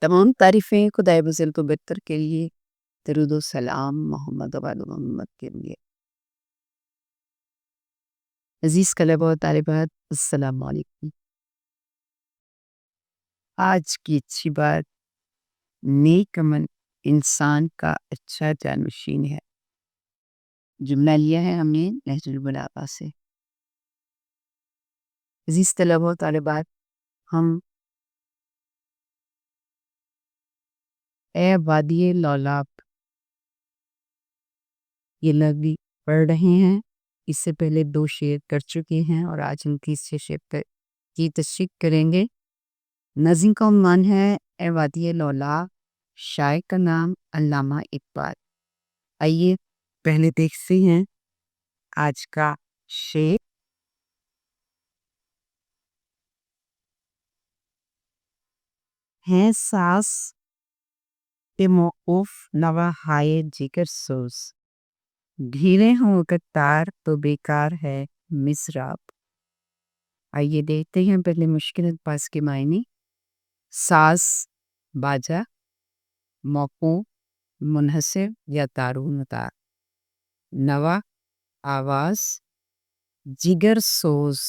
تمام تعریفیں خدائے بزل کو بہتر کے لیے، درود و سلام محمد و آل محمد کے لیے۔ عزیز طلبہ و طالبات، السلام علیکم۔ آج کی اچھی بات، نیک عمل انسان کا اچھا جانشین ہے۔ جملہ لیا ہے ہم نے نہج البلاغہ سے۔ عزیز طلبہ و طالبات، ہم اے وادی لولاب یہ لفظ پڑھ رہے ہیں۔ اس سے پہلے 2 شعر کر چکے ہیں اور آج ہم تیسرے شعر کی تشریح کریں گے۔ نظم کا عنوان ہے اے وادی لولاب، شاعر کا نام علامہ اقبال۔ آئیے پہلے دیکھتے ہیں آج کا شعر۔ ہیں ساز پہ موقوف نواہائے جگر سوز، ڈھیلے ہوں اگر تار تو بیکار ہے مضراب۔ آئیے دیکھتے ہیں پہلے مشکل الفاظ کے معنی۔ ساز باجا، موقوف منحصر یا تارون تار، نوا آواز، جگر سوز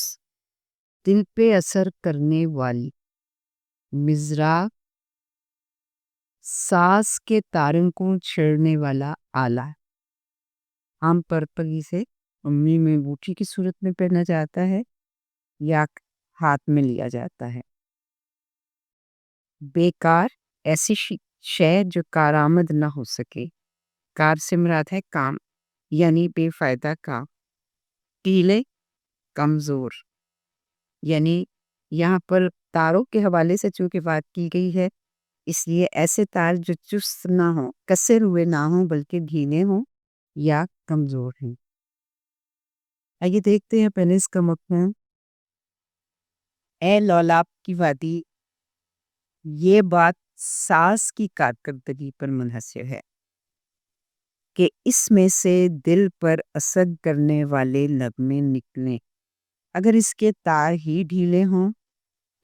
دل پہ اثر کرنے والی، مضراب ساز کے تاروں کو چھیڑنے والا آلہ۔ عام طور پر اسے انگلی میں انگوٹھی کی صورت میں پہنا جاتا ہے یا ہاتھ میں لیا جاتا ہے۔ بیکار ایسی شے جو کارآمد نہ ہو سکے۔ کار سے مراد ہے کام، یعنی بے فائدہ کام۔ ٹیلے کمزور، یعنی یہاں پر تاروں کے حوالے سے چونکہ بات کی گئی ہے، اس لیے ایسے تار جو چست نہ ہوں، کسے ہوئے نہ ہوں بلکہ ڈھیلے ہوں یا کمزور ہیں۔ آئیے دیکھتے ہیں پہلے اس کا مفہوم۔ اے لولاب کی وادی، یہ بات ساز کی کارکردگی پر منحصر ہے کہ اس میں سے دل پر اثر کرنے والے نغمے نکلیں۔ اگر اس کے تار ہی ڈھیلے ہوں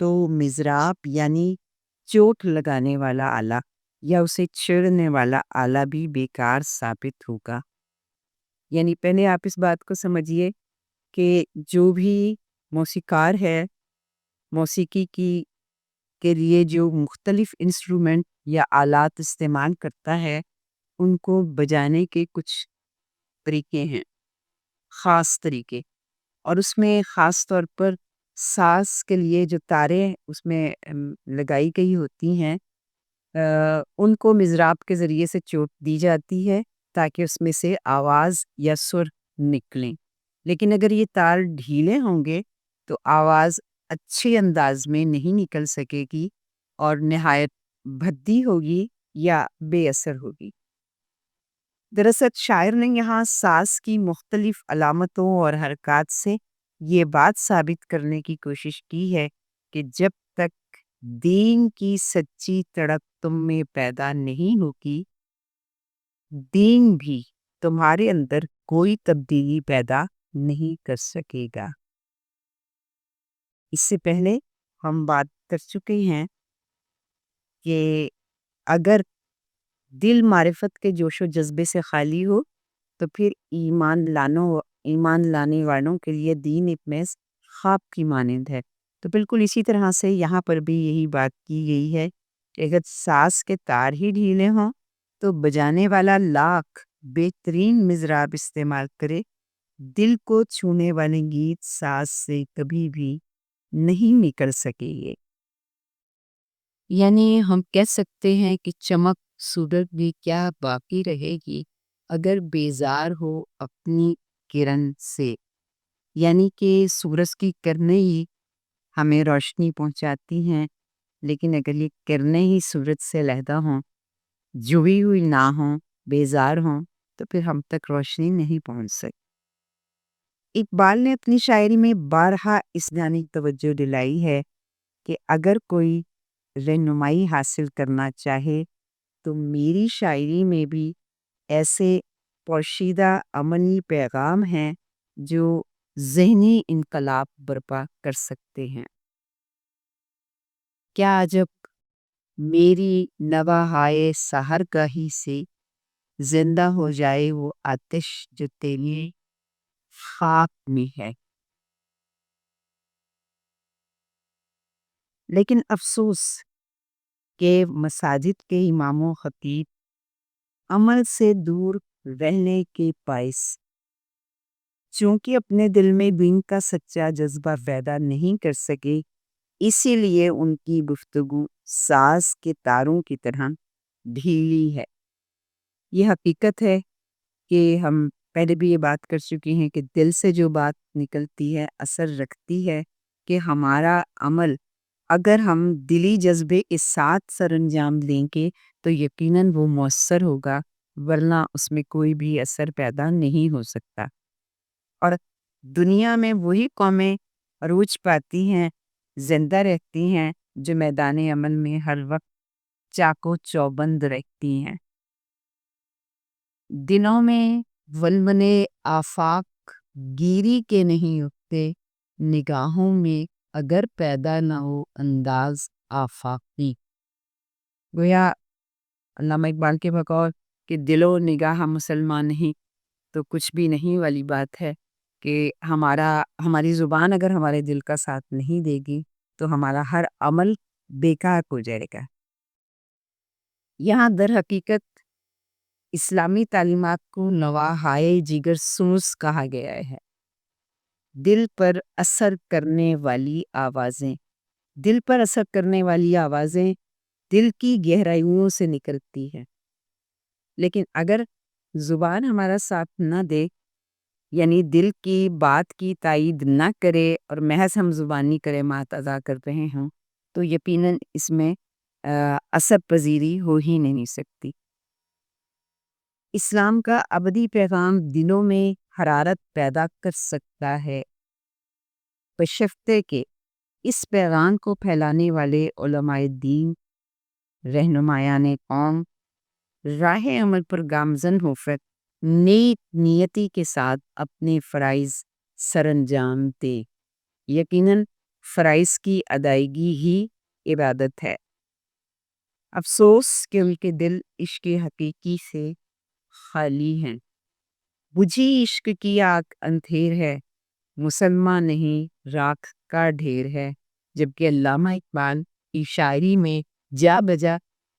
تو مضراب یعنی چوٹ لگانے والا آلہ یا اسے چھیڑنے والا آلہ بھی بیکار ثابت ہوگا۔ یعنی پہلے آپ اس بات کو سمجھیے کہ جو بھی موسیقار ہے، موسیقی کے لیے جو مختلف انسٹرومنٹ یا آلات استعمال کرتا ہے، ان کو بجانے کے کچھ طریقے ہیں، خاص طریقے، اور اس میں خاص طور پر ساز کے لیے جو تاریں اس میں لگائی گئی ہوتی ہیں، ان کو مضراب کے ذریعے سے چوٹ دی جاتی ہے تاکہ اس میں سے آواز یا سر نکلیں۔ لیکن اگر یہ تار ڈھیلے ہوں گے تو آواز اچھے انداز میں نہیں نکل سکے گی اور نہایت بھدی ہوگی یا بے اثر ہوگی۔ دراصل شاعر نے یہاں ساز کی مختلف علامتوں اور حرکات سے یہ بات ثابت کرنے کی کوشش کی ہے کہ جب تک دین کی سچی تڑپ تم میں پیدا نہیں ہوگی، دین بھی تمہارے اندر کوئی تبدیلی پیدا نہیں کر سکے گا۔ اس سے پہلے ہم بات کر چکے ہیں کہ اگر دل معرفت کے جوش و جذبے سے خالی ہو تو پھر ایمان لانے والوں کے لیے دین ایک محض خواب کی مانند ہے۔ تو بالکل اسی طرح سے یہاں پر بھی یہی بات کی گئی ہے کہ اگر ساز کے تار ہی ڈھیلے ہوں تو بجانے والا لاکھ بہترین مضراب استعمال کرے، دل کو چھونے والے گیت ساز سے کبھی بھی نہیں نکل سکے گے۔ یعنی ہم کہہ سکتے ہیں کہ چمک سورج بھی کیا باقی رہے گی اگر بیزار ہو اپنی کرن سے۔ یعنی کہ سورج کی کرنیں ہی ہمیں روشنی پہنچاتی ہیں، لیکن اگر یہ کرنیں ہی سورج سے علیحدہ ہوں، جڑی ہوئی نہ ہوں، بیزار ہوں، تو پھر ہم تک روشنی نہیں پہنچ سکتی۔ اقبال نے اپنی شاعری میں بارہا اس جانب توجہ دلائی ہے کہ اگر کوئی رہنمائی حاصل کرنا چاہے تو میری شاعری میں بھی ایسے پوشیدہ عملی پیغام ہیں جو ذہنی انقلاب برپا کر سکتے ہیں۔ کیا عجب میری نواحائے سحر گاہی سے زندہ ہو جائے وہ آتش جو تیری خاک میں ہے۔ لیکن افسوس کہ مساجد کے امام و خطیب عمل سے دور رہنے کے باعث چونکہ اپنے دل میں دین کا سچا جذبہ پیدا نہیں کر سکے، اسی لیے ان کی گفتگو ساز کے تاروں کی طرح ڈھیلی ہے۔ یہ حقیقت ہے کہ ہم پہلے بھی یہ بات کر چکے ہیں کہ دل سے جو بات نکلتی ہے اثر رکھتی ہے، کہ ہمارا عمل اگر ہم دلی جذبے کے ساتھ سر انجام دیں گے تو یقیناً وہ مؤثر ہوگا، ورنہ اس میں کوئی بھی اثر پیدا نہیں ہو سکتا۔ اور دنیا میں وہی قومیں عروج پاتی ہیں، زندہ رہتی ہیں، جو میدان عمل میں ہر وقت چاقو چوبند رہتی ہیں۔ دنوں میں ولمنے آفاق گیری کے نہیں اٹھتے، نگاہوں میں اگر پیدا نہ ہو انداز آفاقی۔ گویا علامہ اقبال کے بقول کہ دل و نگاہ مسلمان نہیں تو کچھ بھی نہیں والی بات ہے، کہ ہماری زبان اگر ہمارے دل کا ساتھ نہیں دے گی تو ہمارا ہر عمل بیکار ہو جائے گا۔ یہاں در حقیقت اسلامی تعلیمات کو نواحائے جگر سوز کہا گیا ہے۔ دل پر اثر کرنے والی آوازیں، دل پر اثر کرنے والی آوازیں دل کی گہرائیوں سے نکلتی ہیں، لیکن اگر زبان ہمارا ساتھ نہ دے، یعنی دل کی بات کی تائید نہ کرے اور محض ہم زبانی کلمات ادا کر رہے ہوں تو یقیناً اس میں اثر پذیری ہو ہی نہیں سکتی۔ اسلام کا ابدی پیغام دلوں میں حرارت پیدا کر سکتا ہے، بشرطے کہ اس پیغام کو پھیلانے والے علماء دین، رہنمایان قوم راہ عمل پر گامزن ہو کر نیک نیتی کے ساتھ اپنے فرائض سر انجام دے۔ یقیناً فرائض کی ادائیگی ہی عبادت ہے۔ افسوس کہ ان کے دل عشق حقیقی سے خالی ہیں۔ بجھی عشق کی آگ اندھیر ہے، مسلمان نہیں راکھ کا ڈھیر ہے۔ جبکہ علامہ اقبال کی شاعری میں جا بجا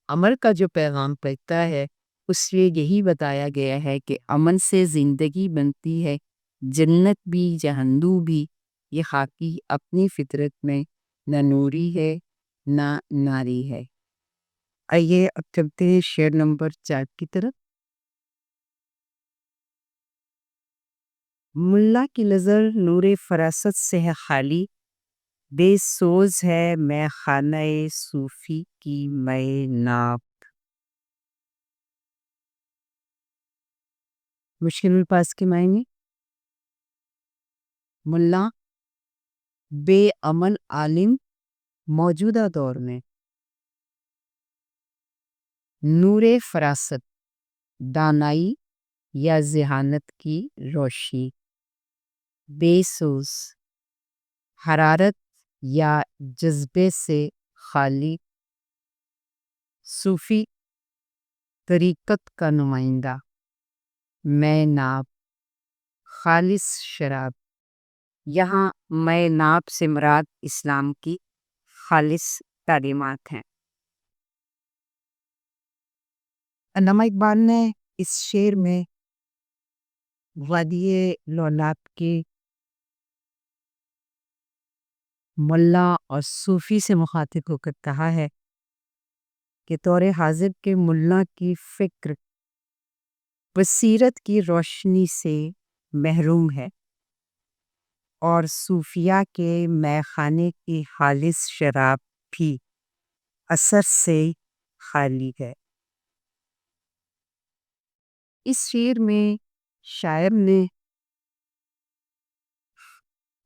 عمل کا جو پیغام پہنچتا ہے، اس لیے یہی بتایا گیا ہے کہ عمل سے زندگی بنتی ہے، جنت بھی جہنم بھی۔ یہ خاکی اپنی فطرت میں نہ نوری ہے نہ ناری ہے۔ آئیے اب چلتے ہیں شعر نمبر 4 کی طرف۔ ملا کی نظر نور فراست سے ہے خالی، بے سوز ہے میں خانہ صوفی کی میں ناب۔ مشکل الفاظ کے معنی: ملا بے عمل عالم موجودہ دور میں، نور فراست دانائی یا ذہانت کی روشنی، بے سوز حرارت یا جذبے سے خالی، صوفی طریقت کا نمائندہ، میں ناب خالص شراب۔ یہاں میں ناب سے مراد اسلام کی خالص تعلیمات ہیں۔ علامہ اقبال نے اس شعر میں وادی لولاب کے ملا اور صوفی سے مخاطب ہو کر کہا ہے کہ دور حاضر کے ملا کی فکر بصیرت کی روشنی سے محروم ہے، اور صوفیہ کے مے خانے کی خالص شراب بھی اثر سے خالی ہے۔ اس شعر میں شاعر نے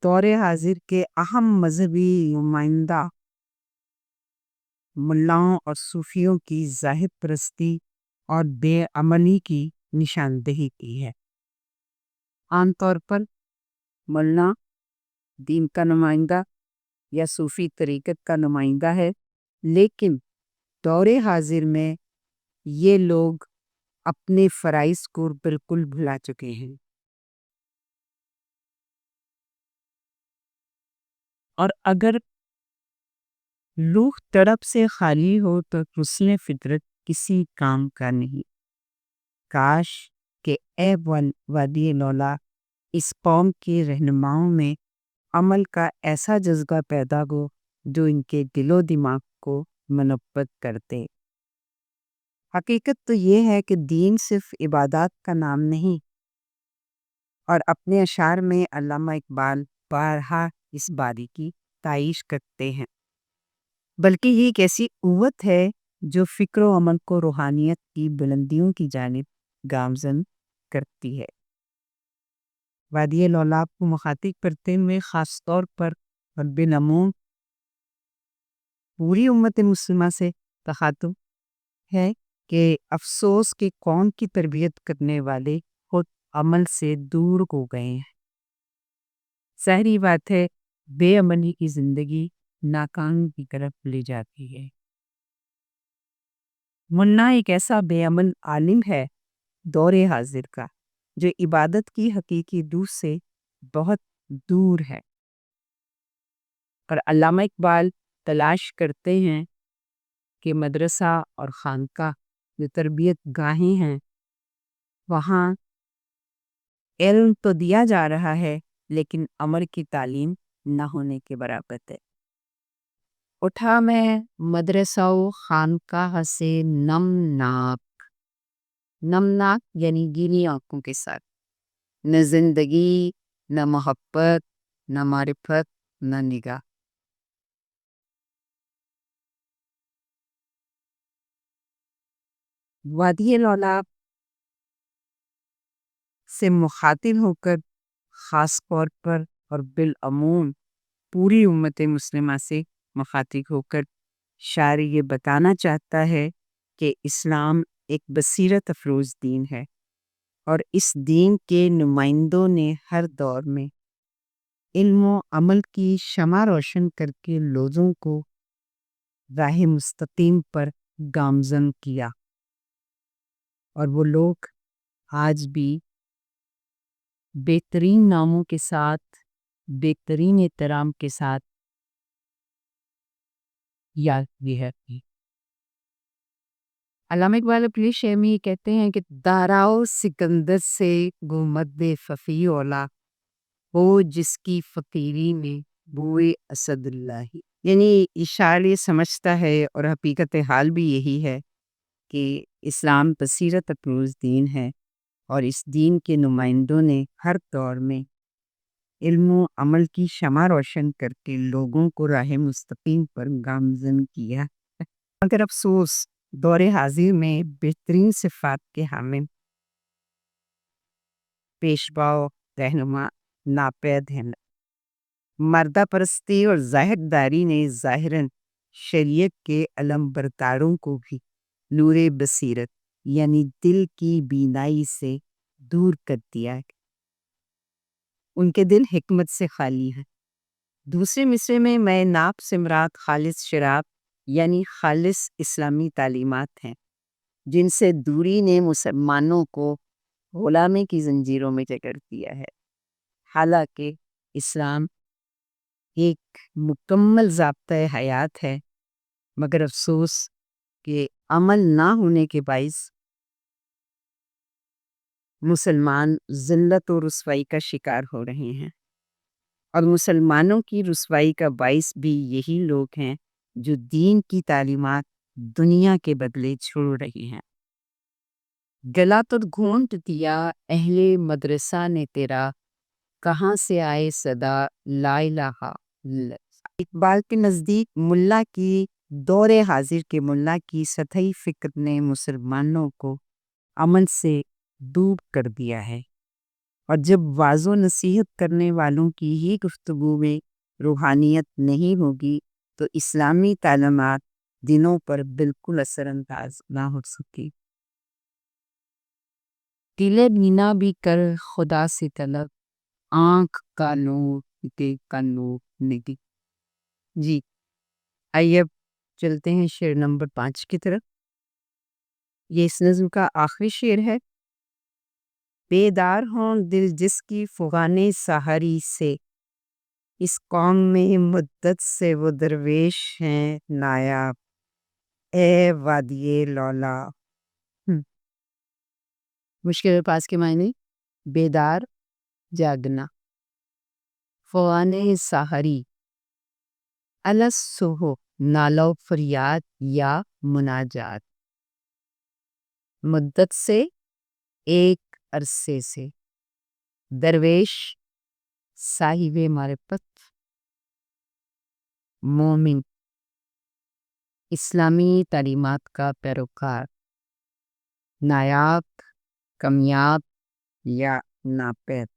دور حاضر کے اہم مذہبی نمائندہ ملاؤں اور صوفیوں کی ظاہر پرستی اور بے عملی کی نشاندہی کی ہے۔ عام طور پر ملا دین کا نمائندہ یا صوفی طریقت کا نمائندہ ہے، لیکن دور حاضر میں یہ لوگ اپنے فرائض کو بالکل بھلا چکے ہیں، اور اگر روح تڑپ سے خالی ہو تو حسن فطرت کسی کام کا نہیں۔ کاش کہ اے وادی لولا اس قوم کے رہنماؤں میں عمل کا ایسا جذبہ پیدا ہو جو ان کے دل و دماغ کو منبت کرتے۔ حقیقت تو یہ ہے کہ دین صرف عبادات کا نام نہیں، اور اپنے اشعار میں علامہ اقبال بارہا اس باری کی تعریف کرتے ہیں، بلکہ یہ ایک ایسی قوت ہے جو فکر و عمل کو روحانیت کی بلندیوں کی جانب گامزن کرتی ہے۔ وادی لولاب کو مخاطب کرتے ہوئے خاص طور پر رب نمون پوری امت مسلمہ سے تخاطب ہے کہ افسوس کہ قوم کی تربیت کرنے والے خود عمل سے دور ہو گئے ہیں۔ ظاہری بات ہے بے عملی کی زندگی ناکام کی طرف لے جاتی ہے۔ منا ایک ایسا بے عمل عالم ہے دور حاضر کا جو عبادت کی حقیقی روح سے بہت دور ہے، اور علامہ اقبال تلاش کرتے ہیں کہ مدرسہ اور خانقاہ جو تربیت گاہیں ہیں وہاں علم تو دیا جا رہا ہے لیکن عمل کی تعلیم نہ ہونے کے برابر ہے۔ اٹھا میں مدرسہ و خانقاہ سے نمناک یعنی گیلی آنکھوں کے ساتھ، نہ زندگی، نہ محبت، نہ معرفت، نہ نگاہ۔ وادی لولاب سے مخاطب ہو کر خاص طور پر اور بالعموم پوری امت مسلمہ سے مخاطب ہو کر شاعر یہ بتانا چاہتا ہے کہ اسلام ایک بصیرت افروز دین ہے، اور اس دین کے نمائندوں نے ہر دور میں علم و عمل کی شمع روشن کر کے لوگوں کو راہ مستقیم پر گامزن کیا، اور وہ لوگ آج بھی بہترین ناموں کے ساتھ، بہترین احترام کے ساتھ یاد بھی ہے۔ علامہ اقبال اپنی شعر میں یہ کہتے ہیں کہ داراؤ سکندر سے گمد ففی اولا ہو جس کی فقیری میں بوئے اسد اللہ، یعنی اشعار یہ سمجھتا ہے اور حقیقت حال بھی یہی ہے کہ اسلام بصیرت افروز دین ہے، اور اس دین کے نمائندوں نے ہر دور میں علم و عمل کی شمع روشن کر کے لوگوں کو راہ مستقیم پر گامزن کیا۔ مگر افسوس دور حاضر میں بہترین صفات کے حامل پیشواؤ رہنما ناپید ہیں۔ مردہ پرستی اور ظاہر داری نے ظاہراً شریعت کے علم برداروں کو بھی نور بصیرت یعنی دل کی بینائی سے دور کر دیا ہے۔ ان کے دل حکمت سے خالی ہیں۔ دوسرے مصرے میں میں ناب سے مراد خالص شراب یعنی خالص اسلامی تعلیمات ہیں، جن سے دوری نے مسلمانوں کو غلامی کی زنجیروں میں جکڑ دیا ہے۔ حالانکہ اسلام ایک مکمل ضابطۂ حیات ہے، مگر افسوس کہ عمل نہ ہونے کے باعث مسلمان ذلت و رسوائی کا شکار ہو رہے ہیں، اور مسلمانوں کی رسوائی کا باعث بھی یہی لوگ ہیں جو دین کی تعلیمات دنیا کے بدلے چھوڑ رہے ہیں۔ گلا تو گھونٹ دیا اہل مدرسہ نے تیرا، کہاں سے آئے صدا لا الہ الا اللہ۔ اقبال کے نزدیک ملا کی دور حاضر کے ملا کی سطحی فکر نے مسلمانوں کو عمل سے دور کر دیا ہے، اور جب واعظ و نصیحت کرنے والوں کی ہی گفتگو میں روحانیت نہیں ہوگی تو اسلامی تعلیمات دنوں پر بالکل اثر انداز نہ ہو سکی۔ دل بینا بھی کر خدا سے طلب، آنکھ کا نور دل کا نور نہیں۔ جی آئیے اب چلتے ہیں شعر نمبر 5 کی طرف۔ یہ اس نظم کا آخری شعر ہے۔ بیدار ہوں دل جس کی فغان سحری سے، اس قوم میں مدت سے وہ درویش ہیں نایاب، اے وادی لولا۔ مشکل پاس کے معنی بیدار جاگنا، فغان سحری، الصبح نالو فریاد یا مناجات، مدت سے ایک عرصے سے، درویش صاحب معرفت، مومن اسلامی تعلیمات کا پیروکار، نایاب کامیاب یا ناپید۔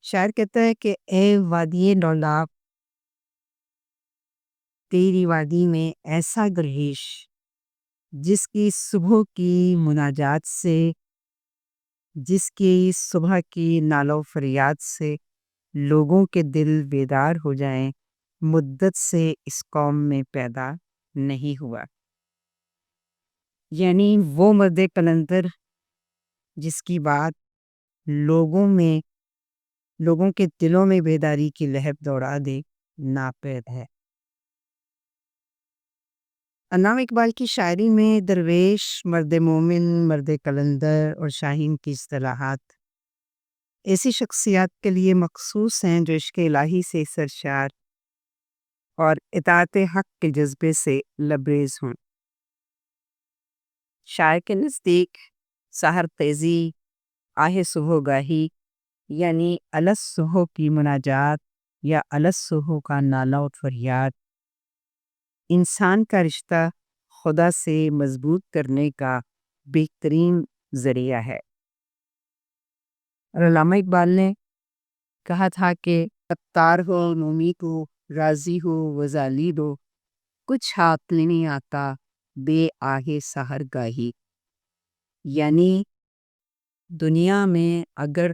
شاعر کہتا ہے کہ اے وادی لولاب، تیری وادی میں ایسا گردش جس کی صبح کی مناجات سے، جس کی صبح کی نالو فریاد سے لوگوں کے دل بیدار ہو جائیں، مدت سے اس قوم میں پیدا نہیں ہوا۔ یعنی وہ مرد کلندر جس کی بات لوگوں کے دلوں میں بیداری کی لہر دوڑا دے، ناپید ہے۔ علامہ اقبال کی شاعری میں درویش، مرد مومن، مرد کلندر اور شاہین کی اصطلاحات ایسی شخصیات کے لیے مخصوص ہیں جو عشق الہی سے سرشار اور اطاعت حق کے جذبے سے لبریز ہوں۔ شاعر کے نزدیک سحر تیزی، آہ صبح گاہی، یعنی الصبح کی مناجات یا الصبح کا نالہ و فریاد، انسان کا رشتہ خدا سے مضبوط کرنے کا بہترین ذریعہ ہے۔ اور علامہ اقبال نے کہا تھا کہ ستار ہو، نومید ہو، راضی ہو، وزالید ہو، کچھ ہاتھ نہیں آتا بے آہ سحر گاہی۔ یعنی دنیا میں اگر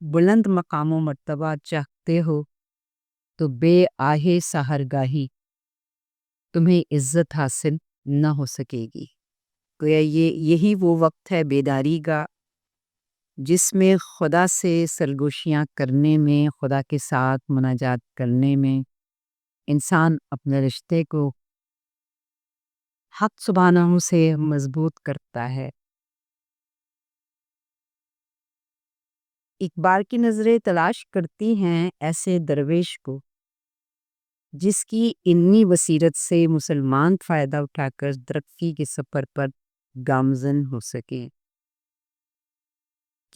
بلند مقام و مرتبہ چاہتے ہو تو بے آہ سحر گاہی تمہیں عزت حاصل نہ ہو سکے گی۔ گویا یہی وہ وقت ہے بیداری کا جس میں خدا سے سرگوشیاں کرنے میں، خدا کے ساتھ مناجات کرنے میں انسان اپنے رشتے کو حق سبحانہ سے مضبوط کرتا ہے۔ اقبال کی نظریں تلاش کرتی ہیں ایسے درویش کو جس کی علمی بصیرت سے مسلمان فائدہ اٹھا کر ترقی کے سفر پر گامزن ہو سکے،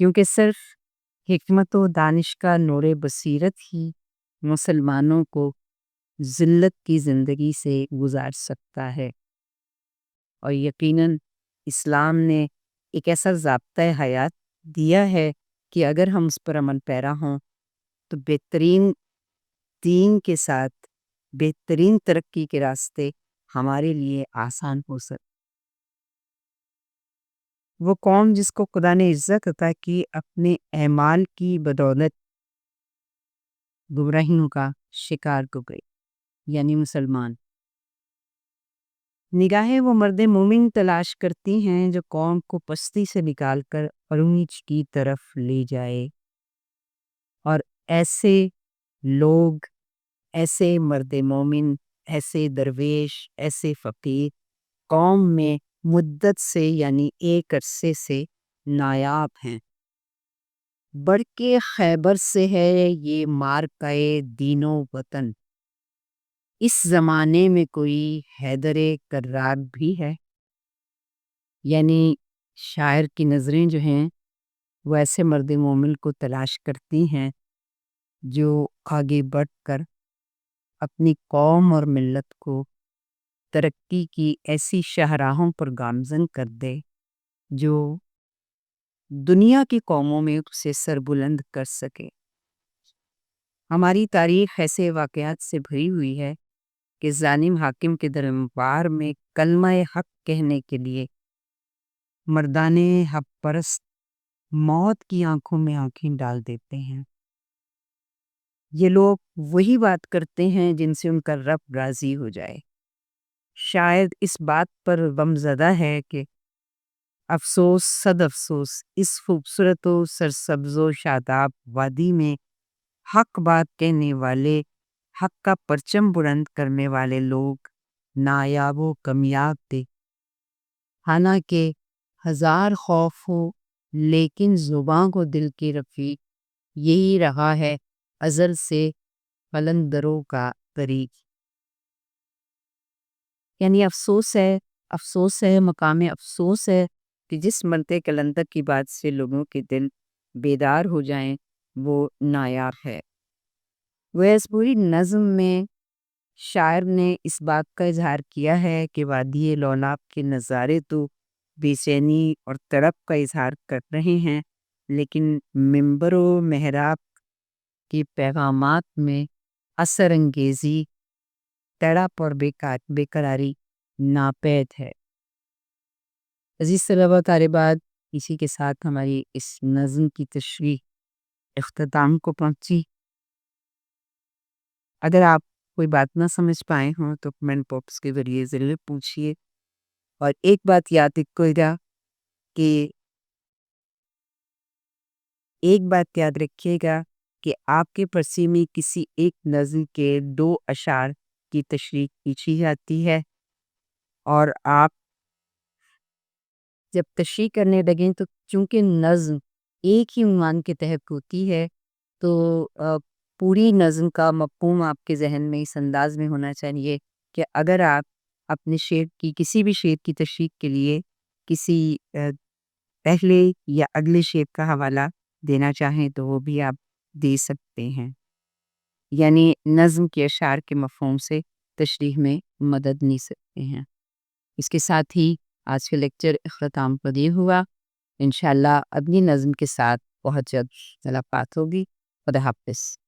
کیونکہ صرف حکمت و دانش کا نور بصیرت ہی مسلمانوں کو ذلت کی زندگی سے گزار سکتا ہے۔ اور یقیناً اسلام نے ایک ایسا ضابطۂ حیات دیا ہے کہ اگر ہم اس پر عمل پیرا ہوں تو بہترین دین کے ساتھ بہترین ترقی کے راستے ہمارے لیے آسان ہو سکتے۔ وہ قوم جس کو خدا نے عزت عطا کی اپنے اعمال کی بدولت گمراہیوں کا شکار ہو گئی، یعنی مسلمان۔ نگاہیں وہ مرد مومن تلاش کرتی ہیں جو قوم کو پستی سے نکال کر عروج کی طرف لے جائے، اور ایسے لوگ، ایسے مرد مومن، ایسے درویش، ایسے فقیر قوم میں مدت سے یعنی ایک عرصے سے نایاب ہیں۔ بڑھ کے خیبر سے ہے یہ مارکائے دین و وطن، اس زمانے میں کوئی حیدر کرار بھی ہے۔ یعنی شاعر کی نظریں جو ہیں وہ ایسے مرد مومن کو تلاش کرتی ہیں جو آگے بڑھ کر اپنی قوم اور ملت کو ترقی کی ایسی شاہراہوں پر گامزن کر دے جو دنیا کی قوموں میں اسے سربلند کر سکے۔ ہماری تاریخ ایسے واقعات سے بھری ہوئی ہے کہ ظالم حاکم کے دربار میں کلمہ حق کہنے کے لیے مردان حق پرست موت کی آنکھوں میں آنکھیں ڈال دیتے ہیں۔ یہ لوگ وہی بات کرتے ہیں جن سے ان کا رب راضی ہو جائے۔ شاید اس بات پر غم زدہ ہے کہ افسوس صد افسوس، اس خوبصورت و سرسبز و شاداب وادی میں حق بات کہنے والے، حق کا پرچم بلند کرنے والے لوگ نایاب و کمیاب تھے۔ حالانکہ ہزار خوف ہو، لیکن زباں کو دل کی رفیق یہی رہا ہے ازل سے قلندروں کا طریق۔ یعنی افسوس ہے، مقام افسوس ہے کہ جس مرتے کلندر کی بات سے لوگوں کے دل بیدار ہو جائیں وہ نایاب ہے۔ وہ اس پوری نظم میں شاعر نے اس بات کا اظہار کیا ہے کہ وادی لولاب کے نظارے تو بے چینی اور تڑپ کا اظہار کر رہے ہیں، لیکن منبر و محراب کے پیغامات میں اثر انگیزی، تڑپ اور بے قراری ناپید ہے۔ عزیز طلباء طالبات، اسی کے ساتھ ہماری اس نظم کی تشریح اختتام کو پہنچی۔ اگر آپ کوئی بات نہ سمجھ پائے ہوں تو کمنٹ باکس کے ذریعے ضرور پوچھیے، اور ایک بات یاد رکھیے گا کہ آپ کے پرسی میں کسی ایک نظم کے 2 اشعار کی تشریح کیجی جاتی ہے، اور آپ جب تشریح کرنے لگیں تو چونکہ نظم ایک ہی عنوان کے تحت ہوتی ہے تو پوری نظم کا مفہوم آپ کے ذہن میں اس انداز میں ہونا چاہیے کہ اگر آپ اپنے شعر کی کسی بھی شعر کی تشریح کے لیے کسی پہلے یا اگلے شعر کا حوالہ دینا چاہیں تو وہ بھی آپ دے سکتے ہیں، یعنی نظم کے اشعار کے مفہوم سے تشریح میں مدد لے سکتے ہیں۔ اس کے ساتھ ہی آج کے لیکچر اختتام پذیر ہوا۔ انشاءاللہ اگلی نظم کے ساتھ بہت جلد ملاقات ہوگی۔ خدا حافظ۔